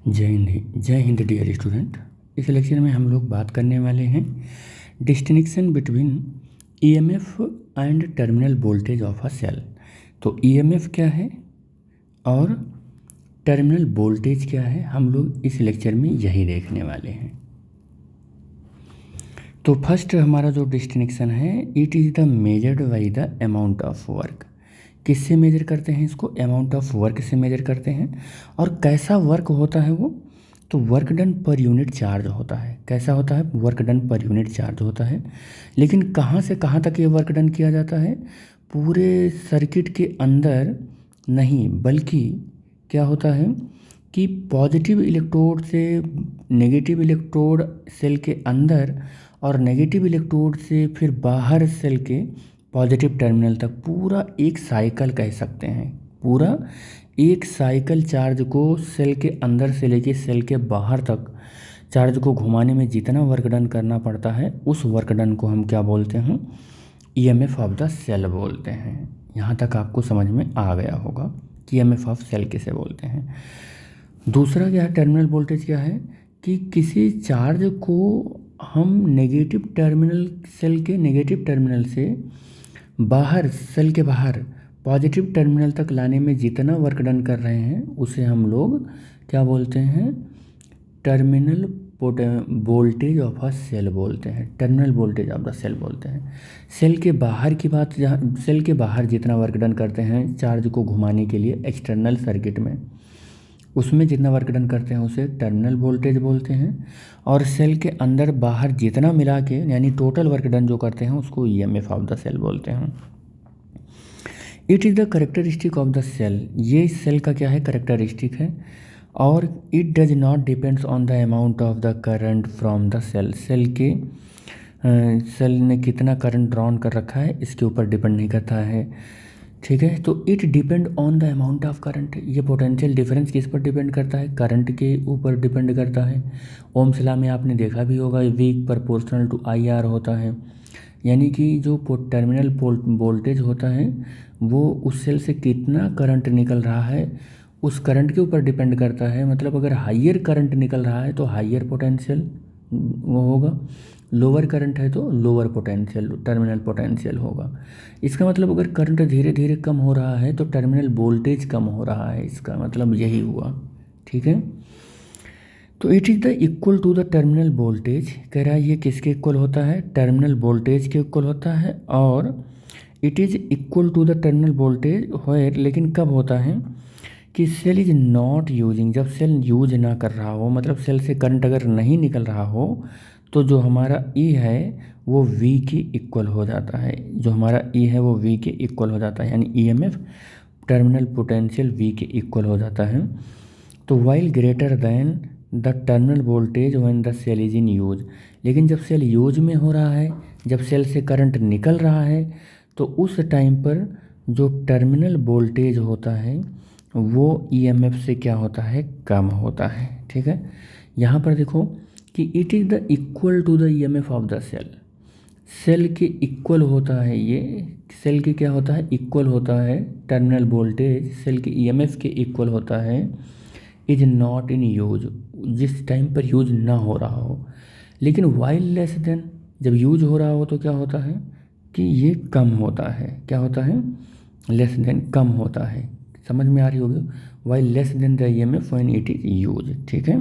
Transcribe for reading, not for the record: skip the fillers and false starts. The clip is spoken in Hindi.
जय हिंद डियर स्टूडेंट। इस लेक्चर में हम लोग बात करने वाले हैं distinction between EMF and terminal voltage of a cell. तो ईएमएफ क्या है और टर्मिनल वोल्टेज क्या है, हम लोग इस लेक्चर में यही देखने वाले हैं। तो फर्स्ट हमारा जो डिस्टिंक्शन है, it is the measured by the amount of work. किससे मेजर करते हैं इसको? अमाउंट ऑफ वर्क से मेजर करते हैं। और कैसा वर्क होता है वो? तो work done per unit charge होता है। कैसा होता है? Work done per unit charge होता है। लेकिन कहाँ से कहाँ तक ये वर्क डन किया जाता है? पूरे सर्किट के अंदर नहीं, बल्कि क्या होता है कि पॉजिटिव इलेक्ट्रोड से नेगेटिव इलेक्ट्रोड सेल के अंदर और नेगेटिव इलेक्ट्रोड से फिर बाहर सेल के पॉजिटिव टर्मिनल तक पूरा एक साइकिल कह सकते हैं। पूरा एक साइकिल चार्ज को सेल के अंदर से लेके सेल के बाहर तक चार्ज को घुमाने में जितना वर्क डन करना पड़ता है, उस वर्क डन को हम क्या बोलते हैं? ईएमएफ ऑफ द सेल बोलते हैं। यहाँ तक आपको समझ में आ गया होगा कि ईएमएफ ऑफ सेल किसे बोलते हैं। दूसरा क्या है? टर्मिनल वोल्टेज क्या है कि किसी चार्ज को हम नेगेटिव टर्मिनल सेल के नेगेटिव टर्मिनल से बाहर सेल के बाहर पॉजिटिव टर्मिनल तक लाने में जितना वर्क डन कर रहे हैं, उसे हम लोग क्या बोलते हैं? Terminal voltage of a cell बोलते हैं। Terminal voltage of the cell बोलते हैं। सेल के बाहर की बात, जहाँ सेल के बाहर जितना वर्क डन करते हैं चार्ज को घुमाने के लिए एक्सटर्नल सर्किट में, उसमें जितना वर्क डन करते हैं उसे टर्मिनल वोल्टेज बोलते हैं। और सेल के अंदर बाहर जितना मिला के यानी टोटल वर्क डन जो करते हैं उसको ईएमएफ ऑफ द सेल बोलते हैं। It is the characteristic of the cell. ये सेल का क्या है? करेक्टरिस्टिक है। और it does not depends on the amount of the current from the cell. Cell ने कितना करंट ड्रॉन कर रखा है इसके ऊपर डिपेंड नहीं करता है। ठीक है, तो it depend on the amount of current. ये पोटेंशियल डिफरेंस किस पर डिपेंड करता है? करंट के ऊपर डिपेंड करता है। ओम्स लॉ में आपने देखा भी होगा, V प्रोपोर्शनल टू IR होता है। यानी कि जो टर्मिनल वोल्टेज होता है वो उस सेल से कितना करंट निकल रहा है उस करंट के ऊपर डिपेंड करता है। मतलब अगर हाइयर करंट निकल रहा है तो हाइयर पोटेंशियल वो होगा, लोअर करंट है तो लोअर पोटेंशियल टर्मिनल पोटेंशियल होगा। इसका मतलब अगर करंट धीरे धीरे कम हो रहा है तो टर्मिनल वोल्टेज कम हो रहा है, इसका मतलब यही हुआ। ठीक है, तो it is the equal to the terminal voltage. कह रहा है ये किसके इक्वल होता है? टर्मिनल वोल्टेज के इक्वल होता है। और it is equal to the terminal voltage where, लेकिन कब होता है कि सेल इज़ नॉट यूजिंग, जब सेल यूज ना कर रहा हो, मतलब सेल से करंट अगर नहीं निकल रहा हो तो जो हमारा E है वो V के इक्वल हो जाता है। जो हमारा E है वो V के इक्वल हो जाता है, यानी EMF टर्मिनल पोटेंशियल V के इक्वल हो जाता है। तो while greater than the terminal voltage when the cell is in use. लेकिन जब सेल यूज में हो रहा है, जब सेल से करंट निकल रहा है, तो उस टाइम पर जो टर्मिनल वोल्टेज होता है वो EMF से क्या होता है? कम होता है। ठीक है, यहाँ पर देखो कि it is the equal to the EMF of the cell. Cell के इक्वल होता है, ये सेल के क्या होता है? इक्वल होता है। टर्मिनल वोल्टेज सेल के EMF के इक्वल होता है। इज नॉट इन यूज, जिस टाइम पर यूज ना हो रहा हो। लेकिन वाइल लेस देन, जब यूज हो रहा हो तो क्या होता है कि ये कम होता है। क्या होता है? लेस देन, कम होता है। समझ में आ रही होगी? While less than the EMF when it is use. ठीक है।